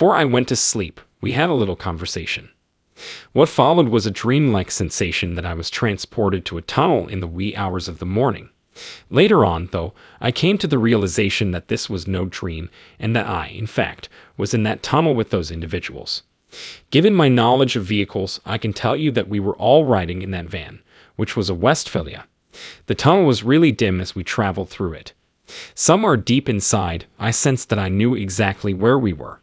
Before I went to sleep, we had a little conversation. What followed was a dreamlike sensation that I was transported to a tunnel in the wee hours of the morning. Later on, though, I came to the realization that this was no dream and that I, in fact, was in that tunnel with those individuals. Given my knowledge of vehicles, I can tell you that we were all riding in that van, which was a Westphalia. The tunnel was really dim as we traveled through it. Somewhere deep inside, I sensed that I knew exactly where we were.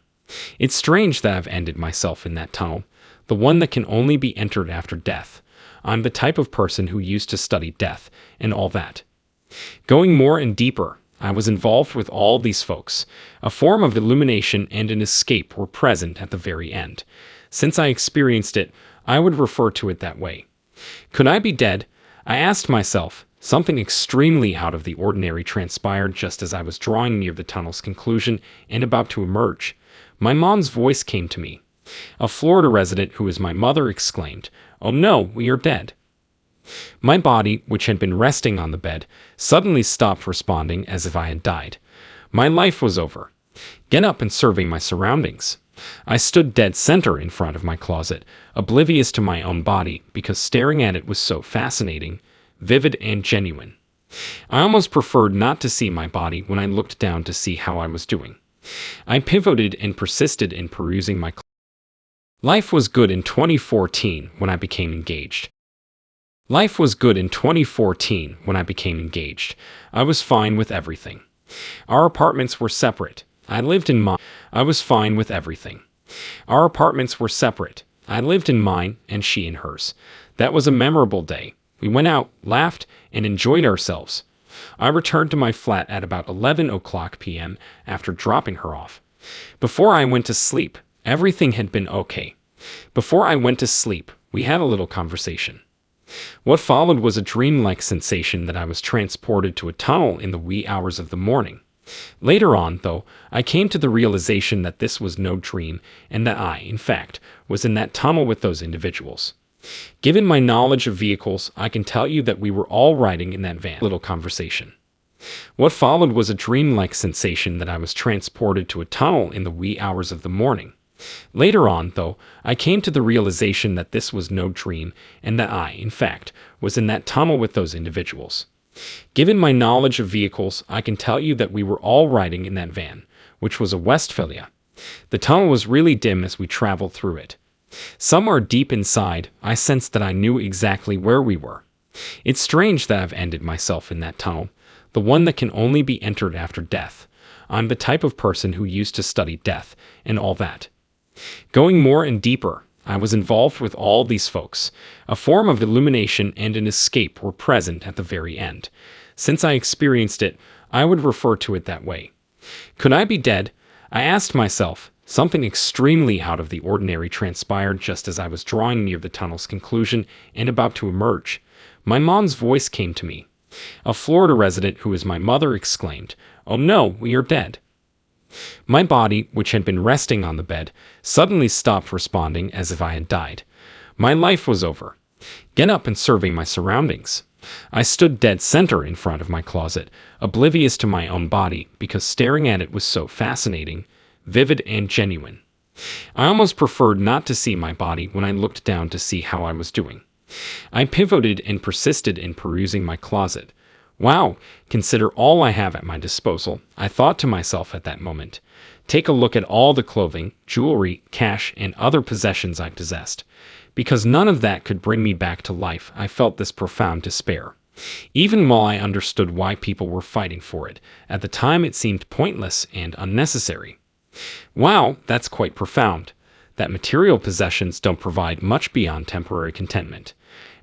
It's strange that I've ended myself in that tunnel, the one that can only be entered after death. I'm the type of person who used to study death and all that. Going more and deeper, I was involved with all these folks. A form of illumination and an escape were present at the very end. Since I experienced it, I would refer to it that way. Could I be dead? I asked myself. Something extremely out of the ordinary transpired just as I was drawing near the tunnel's conclusion and about to emerge. My mom's voice came to me. A Florida resident who is my mother exclaimed, "Oh no, we are dead." My body, which had been resting on the bed, suddenly stopped responding as if I had died. My life was over. Get up and survey my surroundings. I stood dead center in front of my closet, oblivious to my own body because staring at it was so fascinating, vivid, and genuine. I almost preferred not to see my body when I looked down to see how I was doing. I pivoted and persisted in perusing my Life was good in 2014 when I became engaged. Life was good in 2014 when I became engaged. I was fine with everything. Our apartments were separate. I lived in mine. I was fine with everything. Our apartments were separate. I lived in mine and she in hers. That was a memorable day. We went out, laughed, and enjoyed ourselves. I returned to my flat at about 11 o'clock p.m. after dropping her off. Before I went to sleep, everything had been okay. Before I went to sleep, we had a little conversation. What followed was a dreamlike sensation that I was transported to a tunnel in the wee hours of the morning. Later on, though, I came to the realization that this was no dream and that I, in fact, was in that tunnel with those individuals. Given my knowledge of vehicles, I can tell you that we were all riding in that van. Little conversation. What followed was a dreamlike sensation that I was transported to a tunnel in the wee hours of the morning. Later on, though, I came to the realization that this was no dream and that I, in fact, was in that tunnel with those individuals. Given my knowledge of vehicles, I can tell you that we were all riding in that van, which was a Westphalia. The tunnel was really dim as we traveled through it. Somewhere deep inside, I sensed that I knew exactly where we were. It's strange that I've ended myself in that tunnel, the one that can only be entered after death. I'm the type of person who used to study death and all that. Going more and deeper, I was involved with all these folks. A form of illumination and an escape were present at the very end. Since I experienced it, I would refer to it that way. Could I be dead? I asked myself. Something extremely out of the ordinary transpired just as I was drawing near the tunnel's conclusion and about to emerge. My mom's voice came to me. A Florida resident who is my mother exclaimed, "Oh no, we are dead." My body, which had been resting on the bed, suddenly stopped responding as if I had died. My life was over. Get up and survey my surroundings. I stood dead center in front of my closet, oblivious to my own body because staring at it was so fascinating, vivid, and genuine. I almost preferred not to see my body when I looked down to see how I was doing. I pivoted and persisted in perusing my closet. Wow, consider all I have at my disposal, I thought to myself at that moment. Take a look at all the clothing, jewelry, cash, and other possessions I possessed. Because none of that could bring me back to life, I felt this profound despair. Even while I understood why people were fighting for it, at the time it seemed pointless and unnecessary. Wow, that's quite profound. That material possessions don't provide much beyond temporary contentment.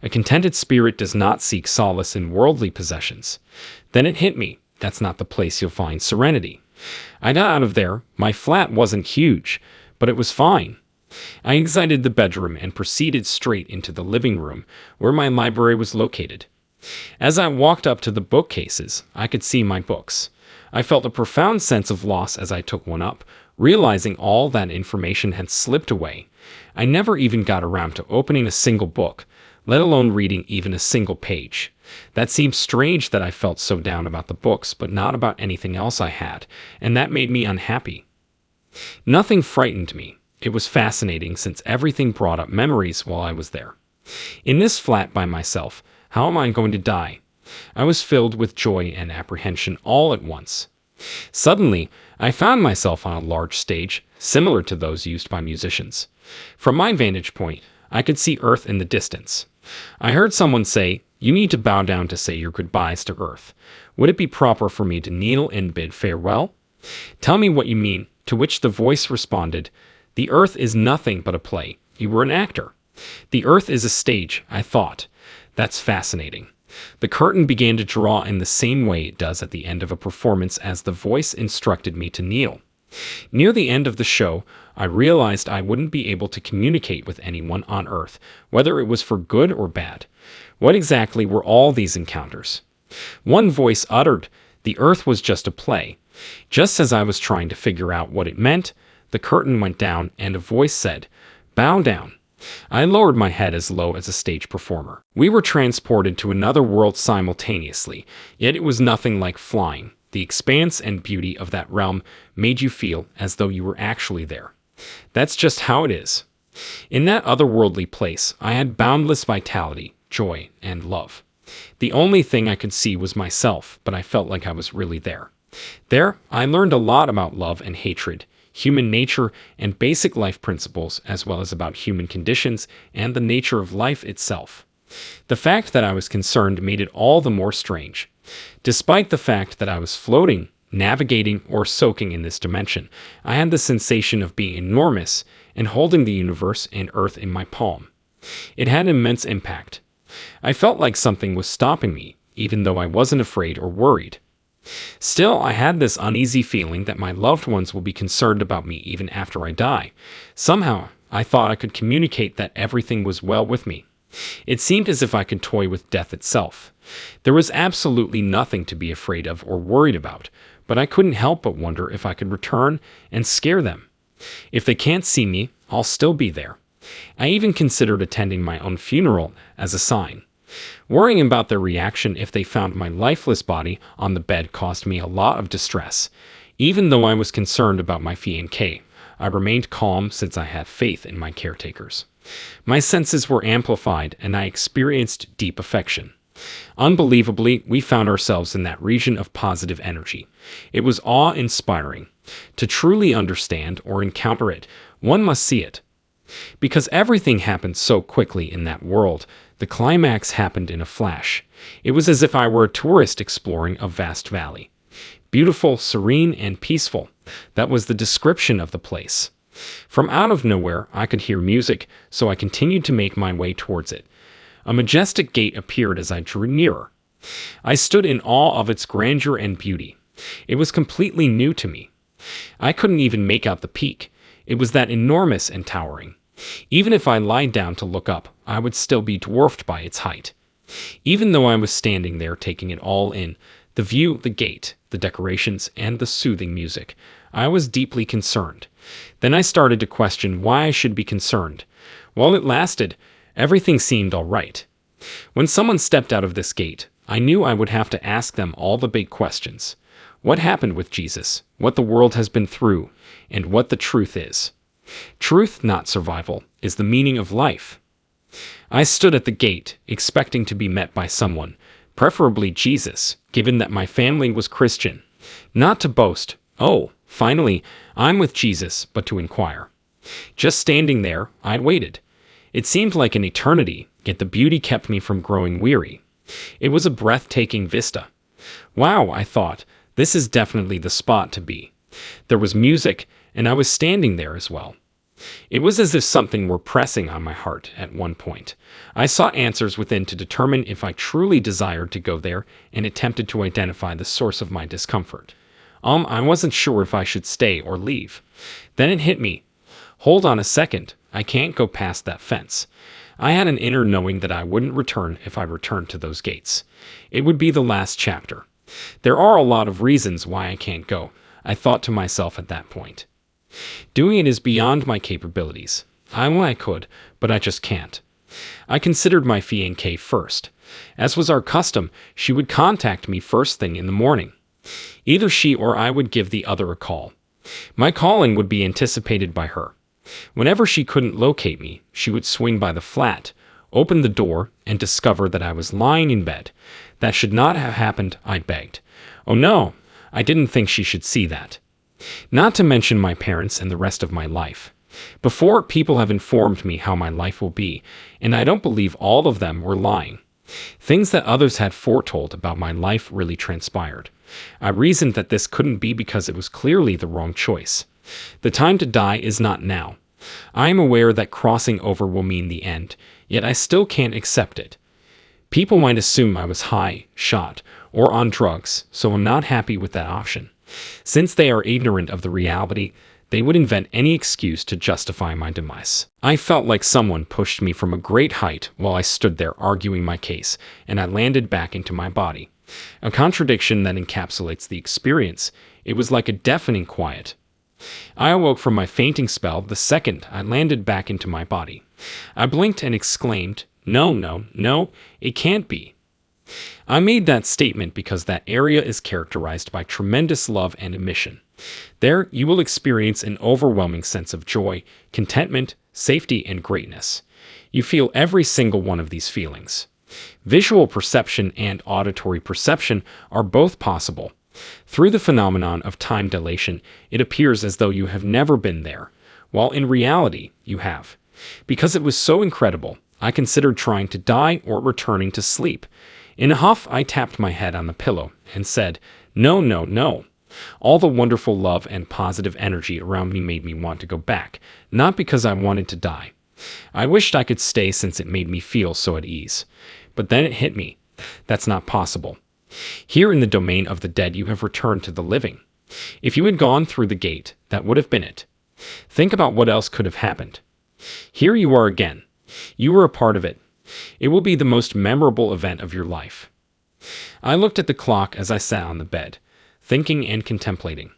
A contented spirit does not seek solace in worldly possessions. Then it hit me. That's not the place you'll find serenity. I got out of there. My flat wasn't huge, but it was fine. I exited the bedroom and proceeded straight into the living room, where my library was located. As I walked up to the bookcases, I could see my books. I felt a profound sense of loss as I took one up, realizing all that information had slipped away. I never even got around to opening a single book, let alone reading even a single page. That seemed strange that I felt so down about the books, but not about anything else I had, and that made me unhappy. Nothing frightened me. It was fascinating since everything brought up memories while I was there. In this flat by myself, how am I going to die? I was filled with joy and apprehension all at once. Suddenly, I found myself on a large stage, similar to those used by musicians. From my vantage point, I could see Earth in the distance. I heard someone say, "You need to bow down to say your goodbyes to Earth. Would it be proper for me to kneel and bid farewell? Tell me what you mean." To which the voice responded, "The Earth is nothing but a play. You were an actor." The Earth is a stage, I thought. That's fascinating. The curtain began to draw in the same way it does at the end of a performance as the voice instructed me to kneel. Near the end of the show, I realized I wouldn't be able to communicate with anyone on Earth, whether it was for good or bad. What exactly were all these encounters? One voice uttered, "The Earth was just a play." Just as I was trying to figure out what it meant, the curtain went down and a voice said, "Bow down." I lowered my head as low as a stage performer. We were transported to another world simultaneously, yet it was nothing like flying. The expanse and beauty of that realm made you feel as though you were actually there. That's just how it is. In that otherworldly place, I had boundless vitality, joy, and love. The only thing I could see was myself, but I felt like I was really there. There, I learned a lot about love and hatred, human nature, and basic life principles, as well as about human conditions and the nature of life itself. The fact that I was concerned made it all the more strange. Despite the fact that I was floating, navigating, or soaking in this dimension, I had the sensation of being enormous and holding the universe and Earth in my palm. It had immense impact. I felt like something was stopping me, even though I wasn't afraid or worried. Still, I had this uneasy feeling that my loved ones will be concerned about me even after I die. Somehow, I thought I could communicate that everything was well with me. It seemed as if I could toy with death itself. There was absolutely nothing to be afraid of or worried about, but I couldn't help but wonder if I could return and scare them. If they can't see me, I'll still be there. I even considered attending my own funeral as a sign. Worrying about their reaction if they found my lifeless body on the bed caused me a lot of distress. Even though I was concerned about my fiancé, I remained calm since I had faith in my caretakers. My senses were amplified and I experienced deep affection. Unbelievably, we found ourselves in that region of positive energy. It was awe-inspiring. To truly understand or encounter it, one must see it. Because everything happened so quickly in that world, the climax happened in a flash. It was as if I were a tourist exploring a vast valley. Beautiful, serene, and peaceful. That was the description of the place. From out of nowhere, I could hear music, so I continued to make my way towards it. A majestic gate appeared as I drew nearer. I stood in awe of its grandeur and beauty. It was completely new to me. I couldn't even make out the peak. It was that enormous and towering. Even if I lied down to look up, I would still be dwarfed by its height. Even though I was standing there taking it all in, the view, the gate, the decorations, and the soothing music, I was deeply concerned. Then I started to question why I should be concerned. While it lasted, everything seemed all right. When someone stepped out of this gate, I knew I would have to ask them all the big questions. What happened with Jesus? What the world has been through? And what the truth is. Truth, not survival, is the meaning of life. I stood at the gate, expecting to be met by someone, preferably Jesus, given that my family was Christian. Not to boast, "Oh, finally, I'm with Jesus," but to inquire. Just standing there, I waited. It seemed like an eternity, yet the beauty kept me from growing weary. It was a breathtaking vista. Wow, I thought, this is definitely the spot to be. There was music, and I was standing there as well. It was as if something were pressing on my heart at one point. I sought answers within to determine if I truly desired to go there and attempted to identify the source of my discomfort. I wasn't sure if I should stay or leave. Then it hit me. Hold on a second, I can't go past that fence. I had an inner knowing that I wouldn't return if I returned to those gates. It would be the last chapter. There are a lot of reasons why I can't go, I thought to myself at that point. Doing it is beyond my capabilities. I could, but I just can't. I considered my fiancée first. As was our custom, she would contact me first thing in the morning. Either she or I would give the other a call. My calling would be anticipated by her. Whenever she couldn't locate me, she would swing by the flat, open the door, and discover that I was lying in bed. That should not have happened, I begged. Oh no, I didn't think she should see that. Not to mention my parents and the rest of my life. Before, people have informed me how my life will be, and I don't believe all of them were lying. Things that others had foretold about my life really transpired. I reasoned that this couldn't be because it was clearly the wrong choice. The time to die is not now. I am aware that crossing over will mean the end, yet I still can't accept it. People might assume I was high, shot, or on drugs, so I'm not happy with that option. Since they are ignorant of the reality, they would invent any excuse to justify my demise. I felt like someone pushed me from a great height while I stood there arguing my case, and I landed back into my body. A contradiction that encapsulates the experience. It was like a deafening quiet. I awoke from my fainting spell the second I landed back into my body. I blinked and exclaimed, "No, no, no, it can't be." I made that statement because that area is characterized by tremendous love and emission. There, you will experience an overwhelming sense of joy, contentment, safety, and greatness. You feel every single one of these feelings. Visual perception and auditory perception are both possible. Through the phenomenon of time dilation, it appears as though you have never been there, while in reality, you have. Because it was so incredible, I considered trying to die or returning to sleep. In a huff, I tapped my head on the pillow and said, "No, no, no." All the wonderful love and positive energy around me made me want to go back, not because I wanted to die. I wished I could stay since it made me feel so at ease. But then it hit me. That's not possible. Here in the domain of the dead, you have returned to the living. If you had gone through the gate, that would have been it. Think about what else could have happened. Here you are again. You were a part of it. It will be the most memorable event of your life. I looked at the clock as I sat on the bed, thinking and contemplating.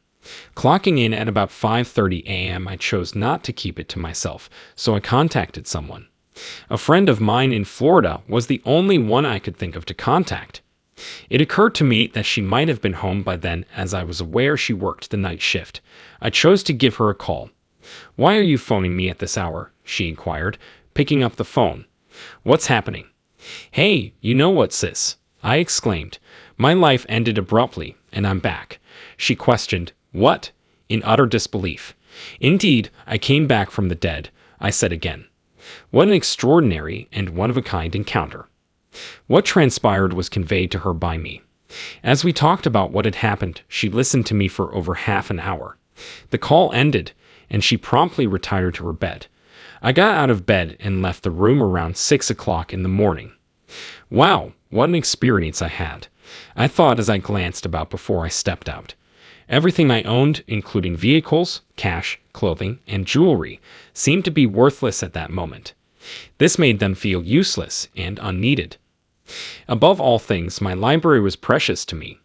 Clocking in at about 5:30 a.m., I chose not to keep it to myself, so I contacted someone. A friend of mine in Florida was the only one I could think of to contact. It occurred to me that she might have been home by then, as I was aware she worked the night shift. I chose to give her a call. "Why are you phoning me at this hour?" she inquired, picking up the phone. "What's happening?" "Hey, you know what, sis?" I exclaimed. "My life ended abruptly, and I'm back." She questioned, "What?" in utter disbelief. "Indeed, I came back from the dead," I said again. What an extraordinary and one-of-a-kind encounter. What transpired was conveyed to her by me. As we talked about what had happened, she listened to me for over half an hour. The call ended, and she promptly retired to her bed. I got out of bed and left the room around 6 o'clock in the morning. Wow, what an experience I had. I thought as I glanced about before I stepped out. Everything I owned, including vehicles, cash, clothing, and jewelry, seemed to be worthless at that moment. This made them feel useless and unneeded. Above all things, my library was precious to me.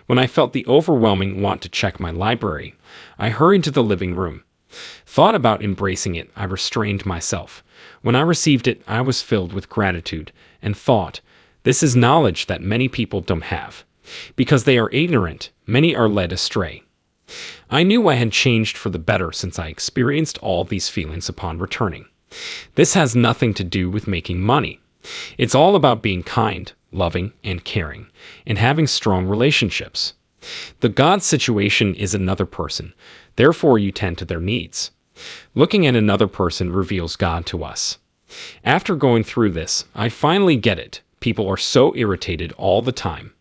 When I felt the overwhelming want to check my library, I hurried to the living room. Thought about embracing it, I restrained myself. When I received it, I was filled with gratitude and thought, this is knowledge that many people don't have. Because they are ignorant, many are led astray. I knew I had changed for the better since I experienced all these feelings upon returning. This has nothing to do with making money. It's all about being kind, loving, and caring, and having strong relationships. The God situation is another person, therefore you tend to their needs. Looking at another person reveals God to us. After going through this, I finally get it. People are so irritated all the time.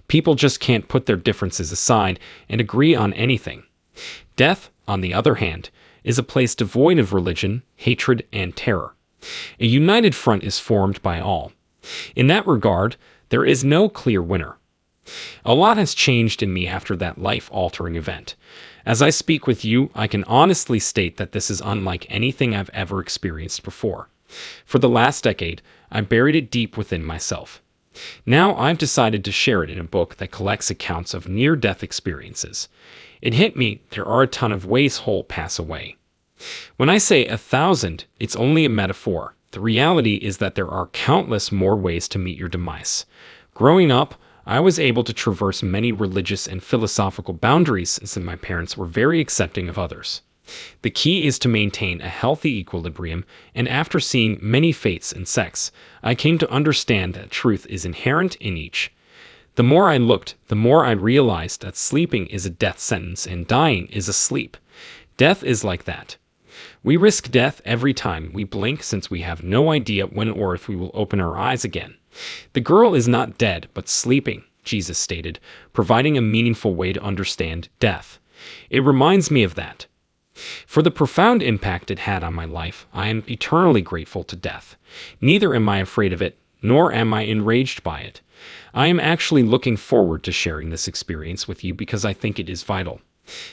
People just can't put their differences aside and agree on anything. Death, on the other hand, is a place devoid of religion, hatred, and terror. A united front is formed by all. In that regard, there is no clear winner. A lot has changed in me after that life-altering event. As I speak with you, I can honestly state that this is unlike anything I've ever experienced before. For the last decade, I buried it deep within myself. Now I've decided to share it in a book that collects accounts of near-death experiences. It hit me, there are a ton of ways whole pass away. When I say 1,000, it's only a metaphor. The reality is that there are countless more ways to meet your demise. Growing up, I was able to traverse many religious and philosophical boundaries since my parents were very accepting of others. The key is to maintain a healthy equilibrium, and after seeing many faiths and sects, I came to understand that truth is inherent in each. The more I looked, the more I realized that sleeping is a death sentence and dying is a sleep. Death is like that. We risk death every time we blink since we have no idea when or if we will open our eyes again. The girl is not dead, but sleeping, Jesus stated, providing a meaningful way to understand death. It reminds me of that. For the profound impact it had on my life, I am eternally grateful to death. Neither am I afraid of it, nor am I enraged by it. I am actually looking forward to sharing this experience with you because I think it is vital.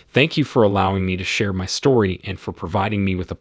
Thank you for allowing me to share my story and for providing me with a